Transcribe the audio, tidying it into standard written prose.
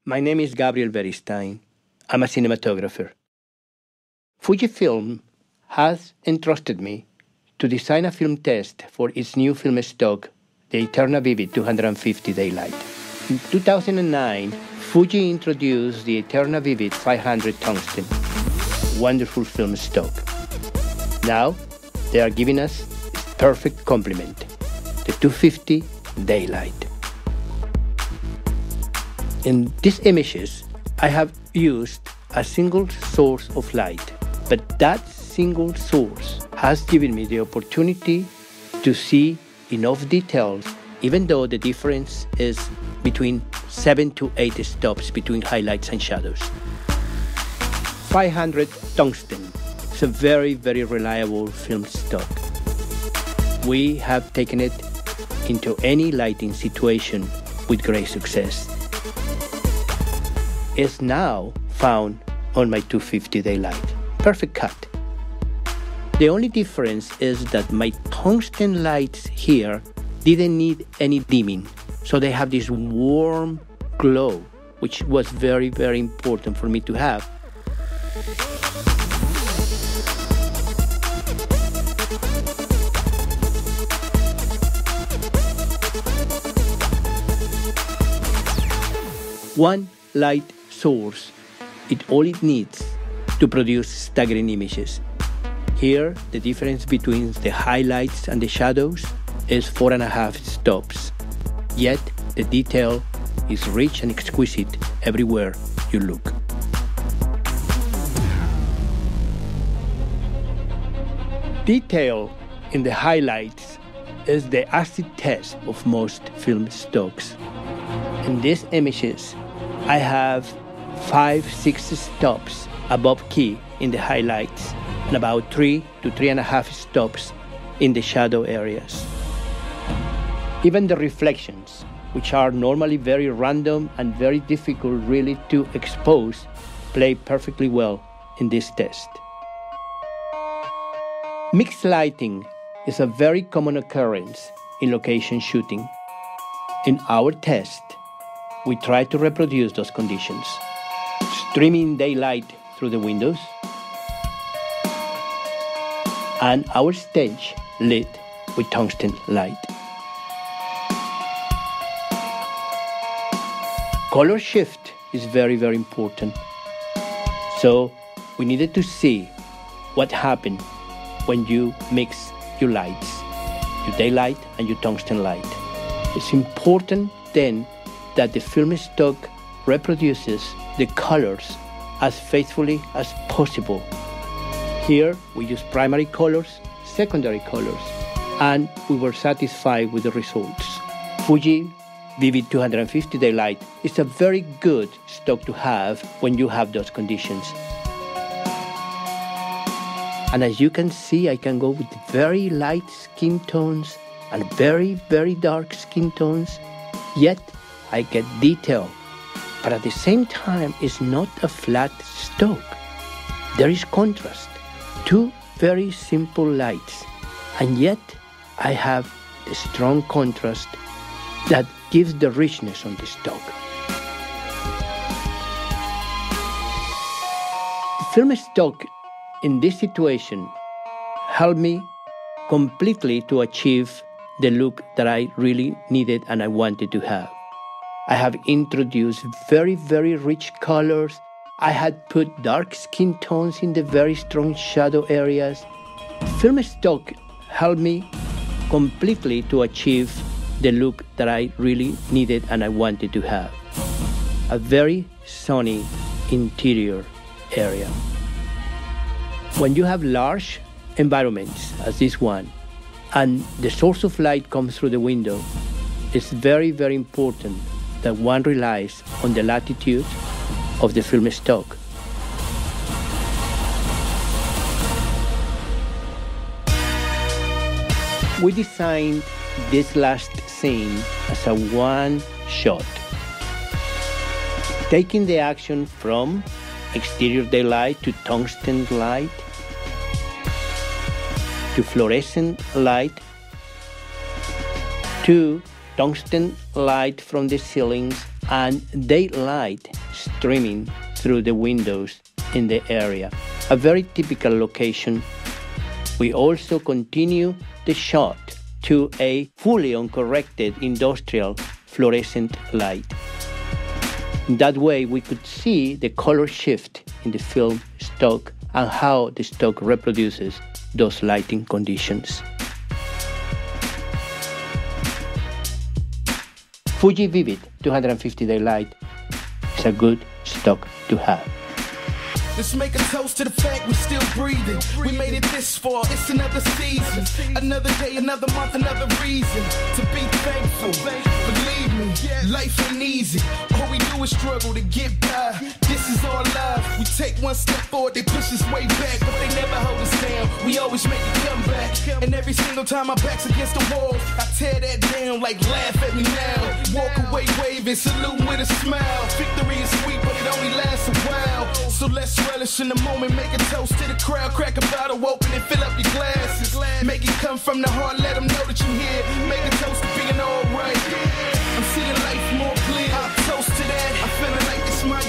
My name is Gabriel Beristain. I'm a cinematographer. Fujifilm has entrusted me to design a film test for its new film stock, the Eterna Vivid 250 Daylight. In 2009, Fuji introduced the Eterna Vivid 500 Tungsten, wonderful film stock. Now, they are giving us its perfect complement, the 250 Daylight. In these images, I have used a single source of light, but that single source has given me the opportunity to see enough details, even though the difference is between 7 to 8 stops between highlights and shadows. 500 Tungsten is a very, very reliable film stock. We have taken it into any lighting situation with great success. It's now found on my 250 Daylight. Perfect cut. The only difference is that my tungsten lights here didn't need any dimming, so they have this warm glow, which was very, very important for me to have. One light source is all it needs to produce staggering images. Here, the difference between the highlights and the shadows is 4.5 stops. Yet, the detail is rich and exquisite everywhere you look. Detail in the highlights is the acid test of most film stocks. In these images, I have 5-6 stops above key in the highlights and about 3 to 3.5 stops in the shadow areas. Even the reflections, which are normally very random and very difficult really to expose, play perfectly well in this test. Mixed lighting is a very common occurrence in location shooting. In our test, we try to reproduce those conditions, streaming daylight through the windows, and our stage lit with tungsten light. Color shift is very, very important. So we needed to see what happened when you mix your lights, your daylight and your tungsten light. It's important then that the film stock reproduces the colors as faithfully as possible. Here we use primary colors, secondary colors, and we were satisfied with the results. Fuji Vivid 250 Daylight is a very good stock to have when you have those conditions. And as you can see, I can go with very light skin tones and very, very dark skin tones, yet I get detail, but at the same time, it's not a flat stock. There is contrast, two very simple lights, and yet I have the strong contrast that gives the richness on the stock. The film stock in this situation helped me completely to achieve the look that I really needed and I wanted to have. I have introduced very, very rich colors. I had put dark skin tones in the very strong shadow areas. Film stock helped me completely to achieve the look that I really needed and I wanted to have. A very sunny interior area. When you have large environments as this one, and the source of light comes through the window, it's very, very important that one relies on the latitude of the film stock. We designed this last scene as a one shot, taking the action from exterior daylight to tungsten light to fluorescent light to tungsten light from the ceilings and daylight streaming through the windows in the area. A very typical location. We also continue the shot to a fully uncorrected industrial fluorescent light. That way we could see the color shift in the film stock and how the stock reproduces those lighting conditions. Fuji Vivid 250-day light is a good stock to have. Let's make a toast to the fact we're still breathing. We made it this far, it's another season. Another day, another month, another reason to be thankful. Believe me, life ain't easy. All we do is struggle to get by. This is our life. We take one step forward, they push us way back, but they never hold us down. We always make a comeback. And every single time my back's against the wall, I tear that down like laugh at me now. Walk away waving, salute with a smile. Victory is sweet, but it only lasts a while. So let's relish in the moment, make a toast to the crowd, crack a bottle open and fill up your glasses. Make it come from the heart, let them know that you're here. Make a toast to being alright. I'm seeing life more clear. I toast to that. I'm feeling like it's my